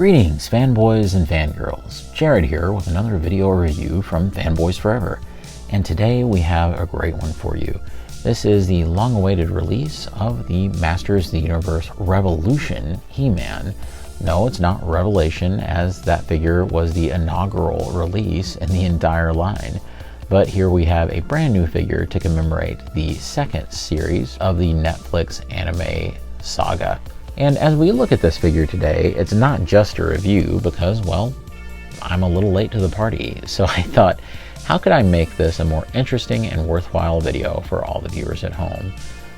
Greetings, fanboys and fangirls. Jared here with another video review from Fanboys Forever. And today we have a great one for you. This is the long-awaited release of the Masters of the Universe Revolution He-Man. No, it's not Revelation, as that figure was the inaugural release in the entire line. But here we have a brand new figure to commemorate the second series of the Netflix anime saga. And as we look at this figure today, it's not just a review because, well, I'm a little late to the party. So I thought, how could I make this a more interesting and worthwhile video for all the viewers at home?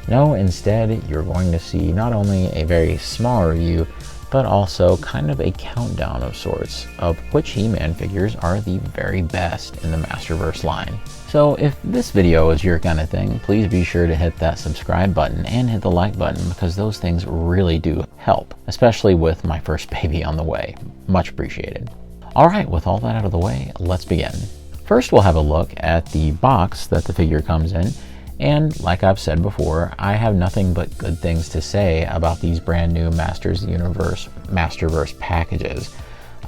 No, instead, you're going to see not only a very small review, but also kind of a countdown of sorts of which He-Man figures are the very best in the Masterverse line. So if this video is your kind of thing, please be sure to hit that subscribe button and hit the like button because those things really do help, especially with my first baby on the way. Much appreciated. All right, with all that out of the way, let's begin. First, we'll have a look at the box that the figure comes in. And like I've said before, I have nothing but good things to say about these brand new Masters of the Universe Masterverse packages.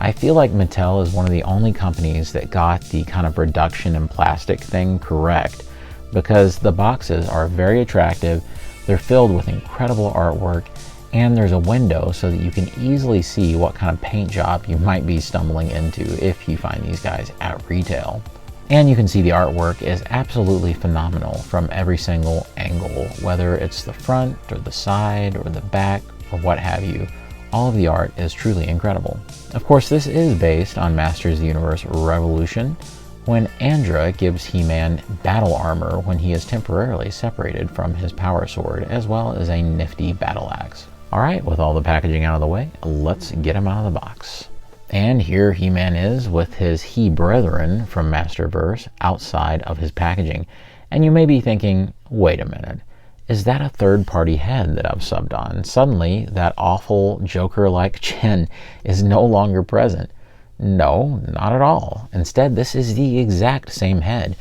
I feel like Mattel is one of the only companies that got the kind of reduction in plastic thing correct, because the boxes are very attractive, they're filled with incredible artwork, and there's a window so that you can easily see what kind of paint job you might be stumbling into if you find these guys at retail. And you can see the artwork is absolutely phenomenal from every single angle, whether it's the front or the side or the back or what have you. All of the art is truly incredible. Of course, this is based on Masters of the Universe Revolution, when Andra gives He-Man battle armor when he is temporarily separated from his power sword, as well as a nifty battle axe. Alright, with all the packaging out of the way, let's get him out of the box. And here He-Man is with his He-Brethren from Masterverse outside of his packaging. And you may be thinking, wait a minute, is that a third-party head that I've subbed on? Suddenly, that awful Joker-like chin is no longer present. No, not at all. Instead, this is the exact same head.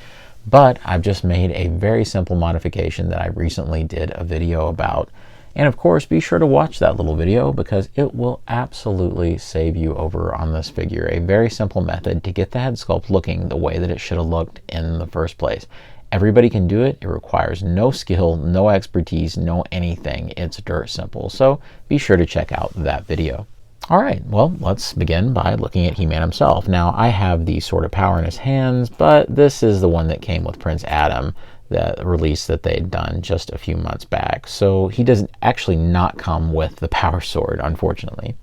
But I've just made a very simple modification that I recently did a video about. And of course, be sure to watch that little video because it will absolutely save you over on this figure. A very simple method to get the head sculpt looking the way that it should have looked in the first place. Everybody can do it. It requires no skill, no expertise, no anything. It's dirt simple. So be sure to check out that video. All right, well, let's begin by looking at He-Man himself. Now, I have the Sword of Power in his hands, but this is the one that came with Prince Adam, the release that they'd done just a few months back. So he doesn't actually not come with the Power Sword, unfortunately.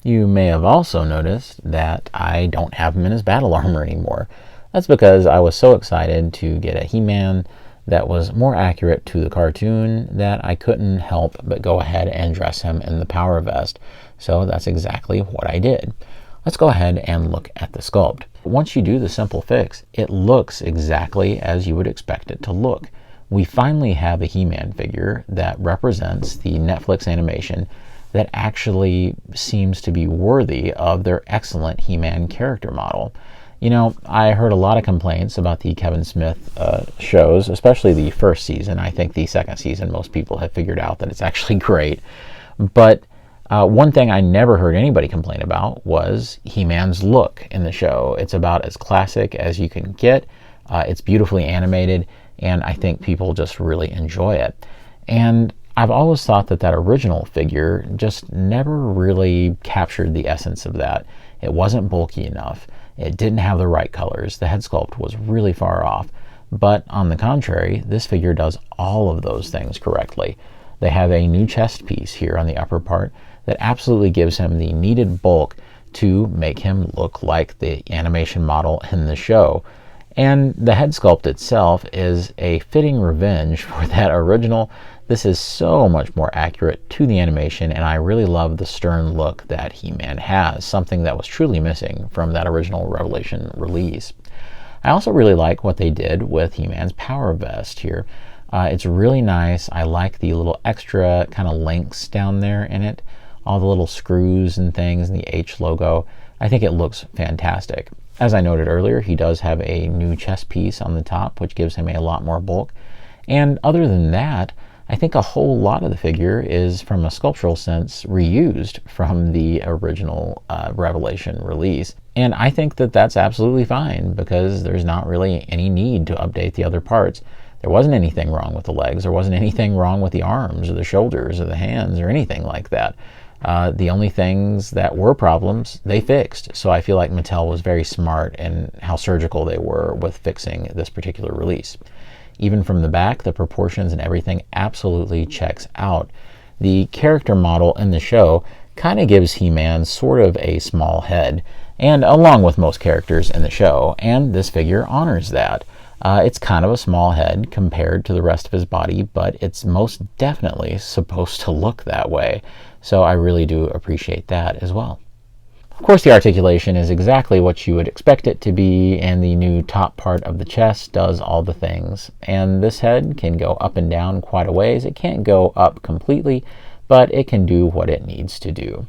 You may have also noticed that I don't have him in his battle armor anymore. That's because I was so excited to get a He-Man that was more accurate to the cartoon that I couldn't help but go ahead and dress him in the Power Vest. So that's exactly what I did. Let's go ahead and look at the sculpt. Once you do the simple fix, it looks exactly as you would expect it to look. We finally have a He-Man figure that represents the Netflix animation that actually seems to be worthy of their excellent He-Man character model. You know, I heard a lot of complaints about the Kevin Smith shows, especially the first season. I think the second season, most people have figured out that it's actually great. But one thing I never heard anybody complain about was He-Man's look in the show. It's about as classic as you can get. It's beautifully animated, and I think people just really enjoy it. And I've always thought that that original figure just never really captured the essence of that. It wasn't bulky enough. It didn't have the right colors. The head sculpt was really far off. But on the contrary, this figure does all of those things correctly. They have a new chest piece here on the upper part that absolutely gives him the needed bulk to make him look like the animation model in the show. And the head sculpt itself is a fitting revenge for that original. This is so much more accurate to the animation, and I really love the stern look that He-Man has, something that was truly missing from that original Revelation release. I also really like what they did with He-Man's Power Vest here. It's really nice. I like the little extra kind of links down there in it, all the little screws and things, and the H logo. I think it looks fantastic. As I noted earlier, he does have a new chest piece on the top, which gives him a lot more bulk. And other than that, I think a whole lot of the figure is, from a sculptural sense, reused from the original Revelation release. And I think that that's absolutely fine, because there's not really any need to update the other parts. There wasn't anything wrong with the legs. There wasn't anything wrong with the arms or the shoulders or the hands or anything like that. The only things that were problems, they fixed. So I feel like Mattel was very smart in how surgical they were with fixing this particular release. Even from the back, the proportions and everything absolutely checks out. The character model in the show kind of gives He-Man sort of a small head, and along with most characters in the show, and this figure honors that. It's kind of a small head compared to the rest of his body, but it's most definitely supposed to look that way. So I really do appreciate that as well. Of course, the articulation is exactly what you would expect it to be, and the new top part of the chest does all the things. And this head can go up and down quite a ways. It can't go up completely, but it can do what it needs to do.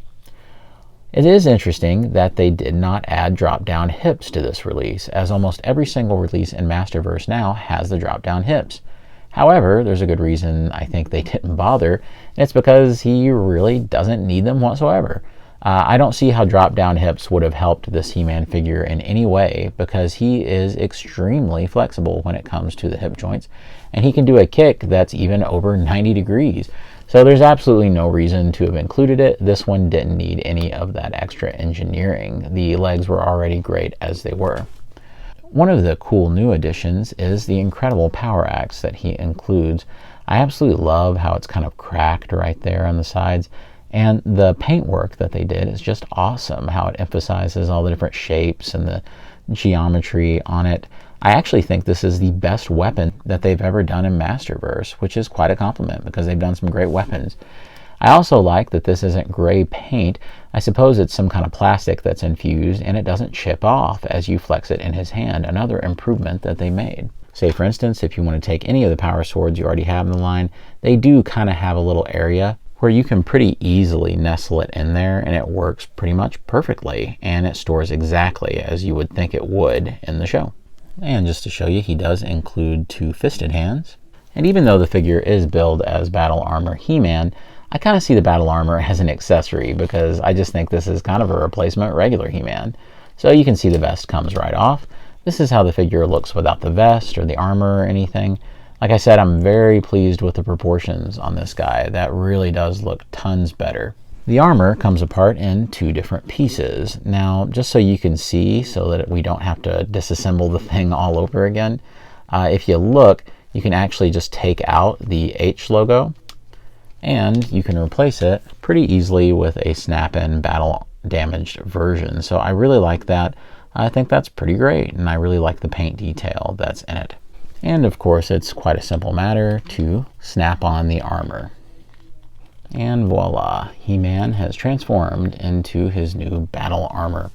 It is interesting that they did not add drop-down hips to this release, as almost every single release in Masterverse now has the drop-down hips. However, there's a good reason I think they didn't bother, and it's because he really doesn't need them whatsoever. I don't see how drop-down hips would have helped this He-Man figure in any way, because he is extremely flexible when it comes to the hip joints, and he can do a kick that's even over 90 degrees. So there's absolutely no reason to have included it. This one didn't need any of that extra engineering. The legs were already great as they were. One of the cool new additions is the incredible power axe that he includes. I absolutely love how it's kind of cracked right there on the sides. And the paintwork that they did is just awesome, how it emphasizes all the different shapes and the geometry on it. I actually think this is the best weapon that they've ever done in Masterverse, which is quite a compliment because they've done some great weapons. I also like that this isn't gray paint. I suppose it's some kind of plastic that's infused, and it doesn't chip off as you flex it in his hand, another improvement that they made. Say, for instance, if you want to take any of the power swords you already have in the line, they do kind of have a little area where you can pretty easily nestle it in there, and it works pretty much perfectly, and it stores exactly as you would think it would in the show. And just to show you, he does include two fisted hands. And even though the figure is billed as Battle Armor He-Man, I kind of see the battle armor as an accessory, because I just think this is kind of a replacement regular He-Man. So you can see the vest comes right off. This is how the figure looks without the vest or the armor or anything. Like I said, I'm very pleased with the proportions on this guy. That really does look tons better. The armor comes apart in two different pieces. Now, just so you can see, so that we don't have to disassemble the thing all over again, if you look, you can actually just take out the H logo, and you can replace it pretty easily with a snap-in battle damaged version. So I really like that. I think that's pretty great, and I really like the paint detail that's in it. And of course, it's quite a simple matter to snap on the armor. And voila, He-Man has transformed into his new battle armor.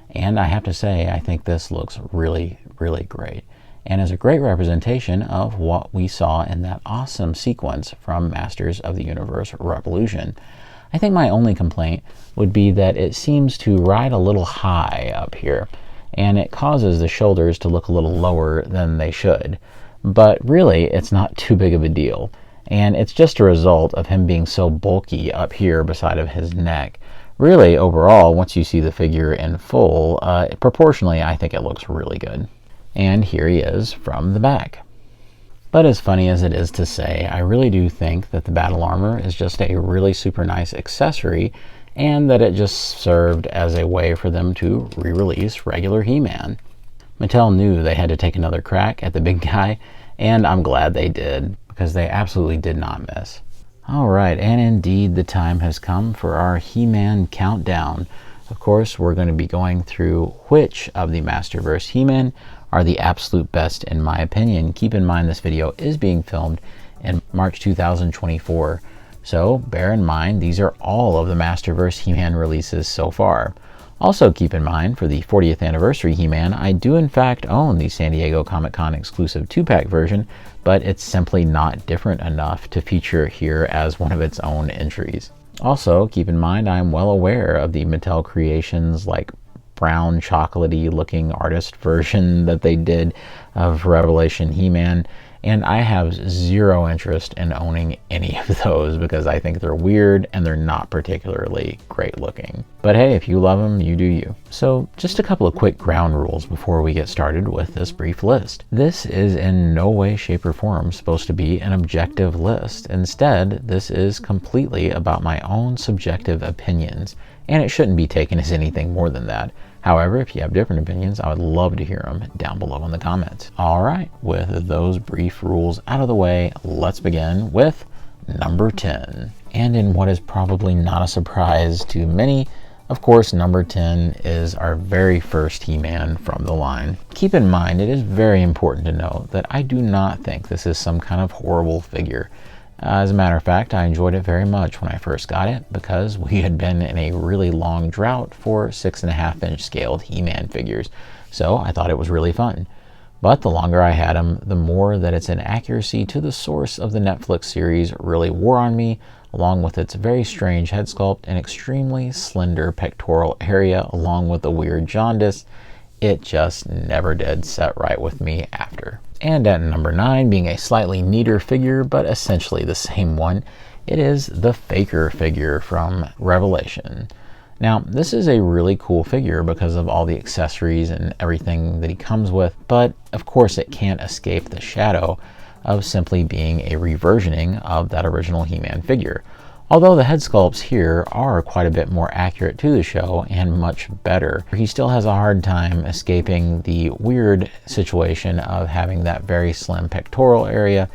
And I have to say, I think this looks really, really great, and is a great representation of what we saw in that awesome sequence from Masters of the Universe Revolution. I think my only complaint would be that it seems to ride a little high up here, and it causes the shoulders to look a little lower than they should. But really, it's not too big of a deal. And it's just a result of him being so bulky up here beside of his neck. Really, overall, once you see the figure in full, proportionally, I think it looks really good. And here he is from the back. But as funny as it is to say, I really do think that the battle armor is just a really super nice accessory, and that it just served as a way for them to re-release regular He-Man. Mattel knew they had to take another crack at the big guy, and I'm glad they did, because they absolutely did not miss. Alright, and indeed the time has come for our He-Man countdown. Of course, we're going to be going through which of the Masterverse He-Men are the absolute best in my opinion. Keep in mind this video is being filmed in March 2024, so bear in mind these are all of the Masterverse He-Man releases so far. Also keep in mind, for the 40th anniversary He-Man, I do in fact own the San Diego Comic-Con exclusive 2-pack version, but it's simply not different enough to feature here as one of its own entries. Also, keep in mind I'm well aware of the Mattel Creations like brown chocolatey looking artist version that they did of Revelation He-Man, And I have zero interest in owning any of those because I think they're weird and they're not particularly great looking. But hey, if you love them, you do you. So just a couple of quick ground rules before we get started with this brief list. This is in no way, shape, or form supposed to be an objective list. Instead, this is completely about my own subjective opinions, and it shouldn't be taken as anything more than that. However, if you have different opinions, I would love to hear them down below in the comments. All right, with those brief rules out of the way, let's begin with number 10. And in what is probably not a surprise to many, of course, number 10 is our very first He-Man from the line. Keep in mind, it is very important to note that I do not think this is some kind of horrible figure. As a matter of fact, I enjoyed it very much when I first got it because we had been in a really long drought for 6.5-inch scaled He-Man figures, so I thought it was really fun. But the longer I had him, the more that its inaccuracy to the source of the Netflix series really wore on me, along with its very strange head sculpt and extremely slender pectoral area, along with the weird jaundice. It just never did set right with me after. And at number 9, being a slightly neater figure, but essentially the same one, it is the Faker figure from Revelation. Now, this is a really cool figure because of all the accessories and everything that he comes with, but of course it can't escape the shadow of simply being a reversioning of that original He-Man figure. Although the head sculpts here are quite a bit more accurate to the show and much better, he still has a hard time escaping the weird situation of having that very slim pectoral area,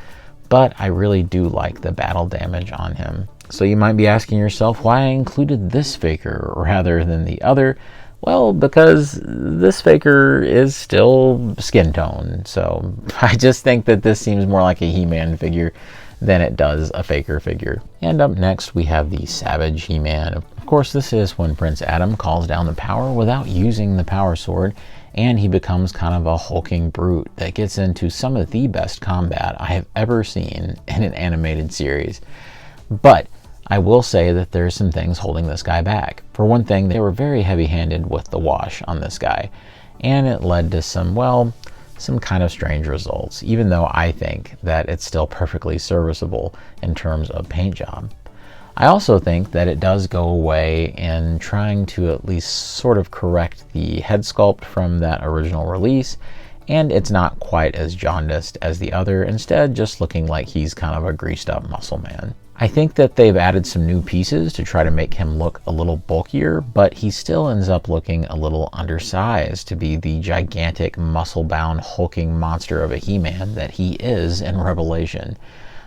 but I really do like the battle damage on him. So you might be asking yourself why I included this Faker rather than the other. Well, because this Faker is still skin tone, so I just think that this seems more like a He-Man figure than it does a Faker figure. And up next we have the Savage He-Man. Of course, this is when Prince Adam calls down the power without using the power sword, and he becomes kind of a hulking brute that gets into some of the best combat I have ever seen in an animated series. But I will say that there's some things holding this guy back. For one thing, they were very heavy-handed with the wash on this guy, and it led to some kind of strange results, even though I think that it's still perfectly serviceable in terms of paint job. I also think that it does go away in trying to at least sort of correct the head sculpt from that original release, and it's not quite as jaundiced as the other, instead just looking like he's kind of a greased up muscle man. I think that they've added some new pieces to try to make him look a little bulkier, but he still ends up looking a little undersized to be the gigantic, muscle-bound, hulking monster of a He-Man that he is in Revelation.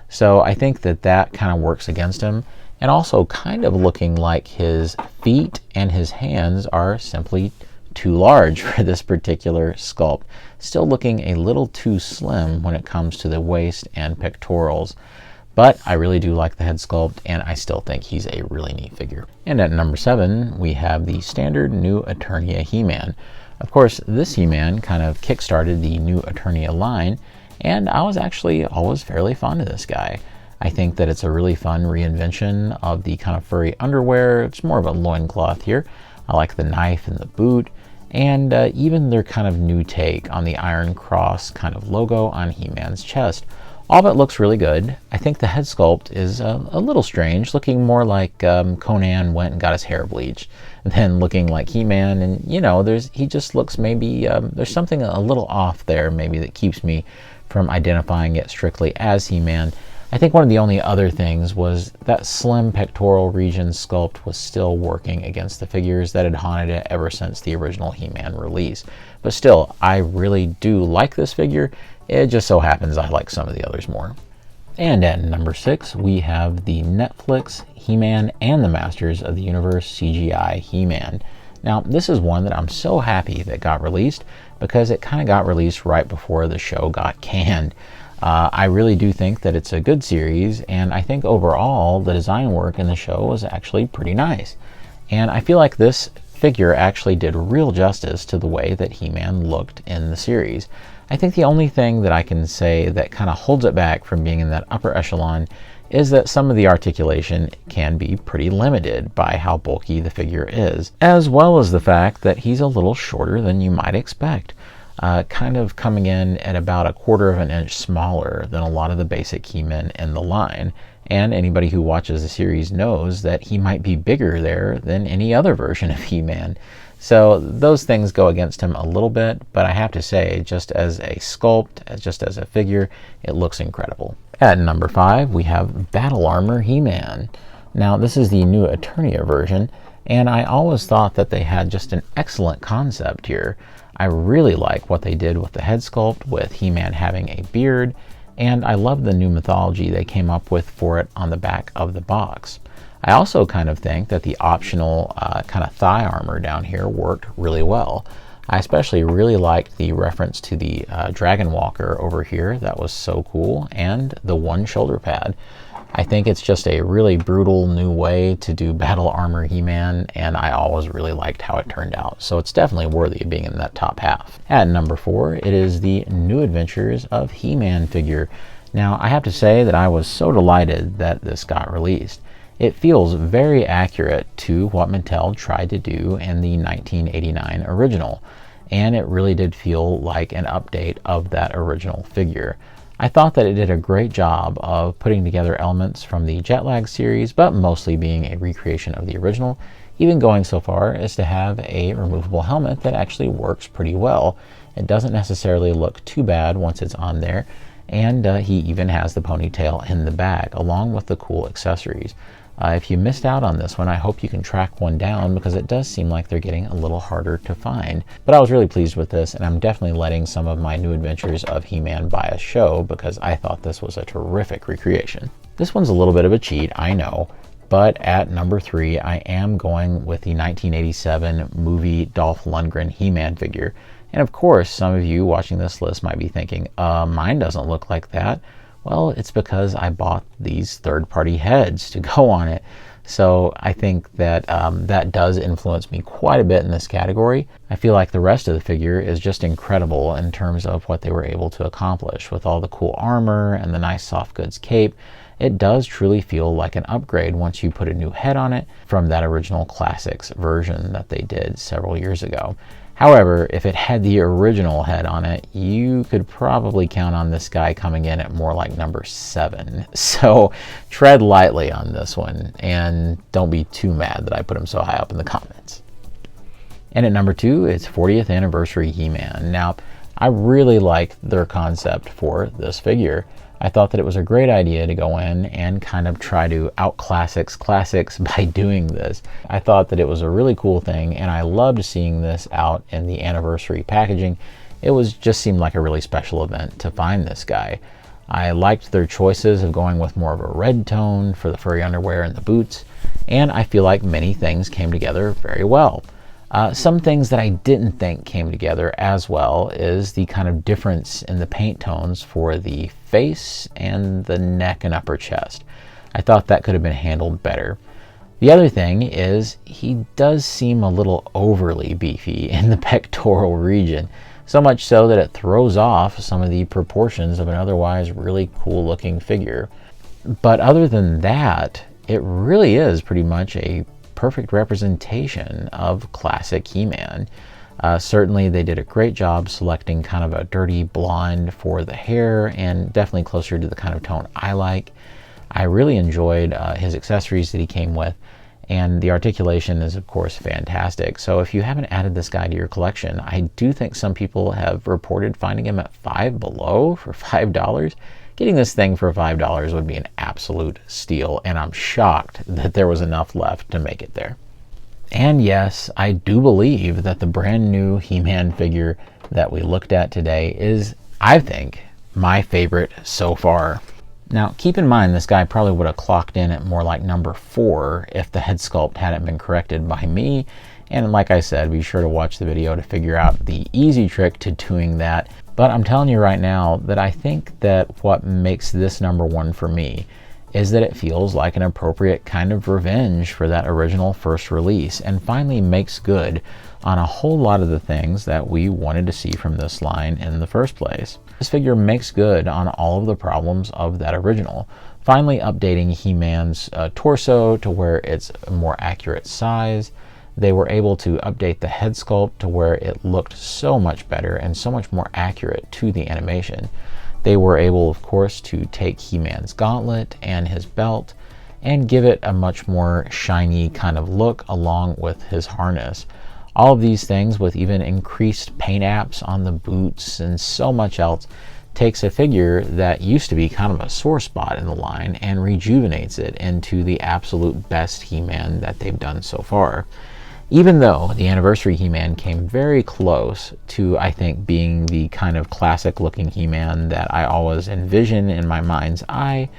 So I think that that kind of works against him, and also kind of looking like his feet and his hands are simply too large for this particular sculpt, still looking a little too slim when it comes to the waist and pectorals. But I really do like the head sculpt, and I still think he's a really neat figure. And at number 7, we have the standard New Eternia He-Man. Of course, this He-Man kind of kickstarted the New Eternia line, and I was actually always fairly fond of this guy. I think that it's a really fun reinvention of the kind of furry underwear. It's more of a loincloth here. I like the knife and the boot, and even their kind of new take on the Iron Cross kind of logo on He-Man's chest. All of it looks really good. I think the head sculpt is a little strange, looking more like Conan went and got his hair bleached than looking like He-Man. And, you know, he just looks maybe, there's something a little off there maybe that keeps me from identifying it strictly as He-Man. I think one of the only other things was that slim pectoral region sculpt was still working against the figures that had haunted it ever since the original He-Man release. But still, I really do like this figure. It just so happens I like some of the others more. And at number 6, we have the Netflix He-Man and the Masters of the Universe CGI He-Man. Now, this is one that I'm so happy that got released because it kind of got released right before the show got canned. I really do think that it's a good series, and I think overall the design work in the show was actually pretty nice. And I feel like this figure actually did real justice to the way that He-Man looked in the series. I think the only thing that I can say that kind of holds it back from being in that upper echelon is that some of the articulation can be pretty limited by how bulky the figure is, as well as the fact that he's a little shorter than you might expect. kind of coming in at about 1/4 of an inch smaller than a lot of the basic He-Men in the line. And anybody who watches the series knows that he might be bigger there than any other version of He-Man. So those things go against him a little bit, but I have to say, just as a sculpt, just as a figure, it looks incredible. At number 5, we have Battle Armor He-Man. Now, this is the new Eternia version, and I always thought that they had just an excellent concept here. I really like what they did with the head sculpt, with He-Man having a beard, and I love the new mythology they came up with for it on the back of the box. I also kind of think that the optional kind of thigh armor down here worked really well. I especially really liked the reference to the Dragon Walker over here. That was so cool, and the one shoulder pad. I think it's just a really brutal new way to do Battle Armor He-Man, and I always really liked how it turned out. So it's definitely worthy of being in that top half. At number 4, it is the New Adventures of He-Man figure. Now, I have to say that I was so delighted that this got released. It feels very accurate to what Mattel tried to do in the 1989 original, and it really did feel like an update of that original figure. I thought that it did a great job of putting together elements from the Jetlag series, but mostly being a recreation of the original, even going so far as to have a removable helmet that actually works pretty well. It doesn't necessarily look too bad once it's on there, and he even has the ponytail in the bag, along with the cool accessories. If you missed out on this one, I hope you can track one down, because it does seem like they're getting a little harder to find. But I was really pleased with this, and I'm definitely letting some of my New Adventures of He-Man bias show, because I thought this was a terrific recreation. This one's a little bit of a cheat, I know, but at number 3, I am going with the 1987 movie Dolph Lundgren He-Man figure. And of course, some of you watching this list might be thinking, mine doesn't look like that. Well, it's because I bought these third-party heads to go on it. So I think that that does influence me quite a bit in this category. I feel like the rest of the figure is just incredible in terms of what they were able to accomplish with all the cool armor and the nice soft goods cape. It does truly feel like an upgrade once you put a new head on it from that original Classics version that they did several years ago. However, if it had the original head on it, you could probably count on this guy coming in at more like number 7. So tread lightly on this one, and don't be too mad that I put him so high up in the comments. And at number 2, it's 40th Anniversary He-Man. Now, I really liked their concept for this figure. I thought that it was a great idea to go in and kind of try to out-classics classics by doing this. I thought that it was a really cool thing, and I loved seeing this out in the anniversary packaging. It just seemed like a really special event to find this guy. I liked their choices of going with more of a red tone for the furry underwear and the boots, and I feel like many things came together very well. Some things that I didn't think came together as well is the kind of difference in the paint tones for the face and the neck and upper chest. I thought that could have been handled better. The other thing is he does seem a little overly beefy in the pectoral region, so much so that it throws off some of the proportions of an otherwise really cool looking figure. But other than that, it really is pretty much a perfect representation of classic He-Man. Certainly they did a great job selecting kind of a dirty blonde for the hair, and definitely closer to the kind of tone I like. I really enjoyed his accessories that he came with, and the articulation is of course fantastic. So if you haven't added this guy to your collection, I do think some people have reported finding him at Five Below for $5. Getting this thing for $5 would be an absolute steal, and I'm shocked that there was enough left to make it there. And yes, I do believe that the brand new He-Man figure that we looked at today is, I think, my favorite so far. Now, keep in mind this guy probably would have clocked in at more like number 4 if the head sculpt hadn't been corrected by me. And like I said, be sure to watch the video to figure out the easy trick to doing that. But I'm telling you right now that I think that what makes this number 1 for me is that it feels like an appropriate kind of revenge for that original first release, and finally makes good on a whole lot of the things that we wanted to see from this line in the first place. This figure makes good on all of the problems of that original, finally updating He-Man's torso to where it's a more accurate size. They were able to update the head sculpt to where it looked so much better and so much more accurate to the animation. They were able, of course, to take He-Man's gauntlet and his belt and give it a much more shiny kind of look along with his harness. All of these things, with even increased paint apps on the boots and so much else, takes a figure that used to be kind of a sore spot in the line and rejuvenates it into the absolute best He-Man that they've done so far. Even though the Anniversary He-Man came very close to, I think, being the kind of classic looking He-Man that I always envision in my mind's eye,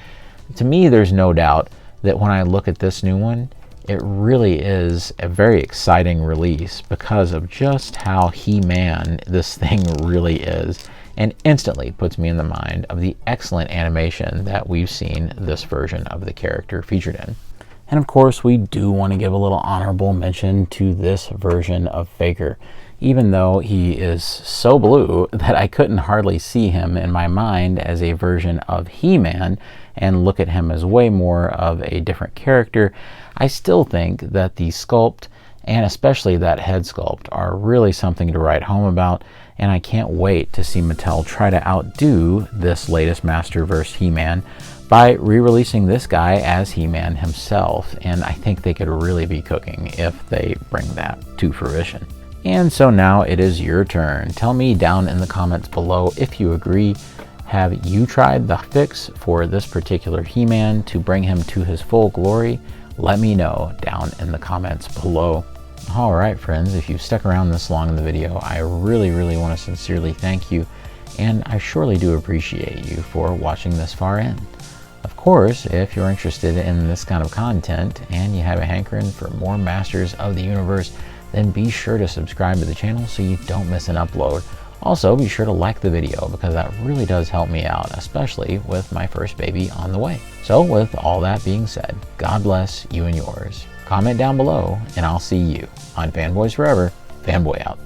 to me there's no doubt that when I look at this new one, it really is a very exciting release because of just how He-Man this thing really is, and instantly puts me in the mind of the excellent animation that we've seen this version of the character featured in. And of course, we do want to give a little honorable mention to this version of Faker. Even though he is so blue that I couldn't hardly see him in my mind as a version of He-Man and look at him as way more of a different character, I still think that the sculpt, and especially that head sculpt, are really something to write home about, and I can't wait to see Mattel try to outdo this latest Masterverse He-Man by re-releasing this guy as He-Man himself, and I think they could really be cooking if they bring that to fruition. And so now it is your turn. Tell me down in the comments below if you agree. Have you tried the fix for this particular He-Man to bring him to his full glory? Let me know down in the comments below. Alright friends, if you've stuck around this long in the video, I really want to sincerely thank you, and I surely do appreciate you for watching this far in. Of course, if you're interested in this kind of content and you have a hankering for more Masters of the Universe, then be sure to subscribe to the channel so you don't miss an upload. Also, be sure to like the video because that really does help me out, especially with my first baby on the way. So with all that being said, God bless you and yours. Comment down below and I'll see you on Fanboys Forever. Fanboy out.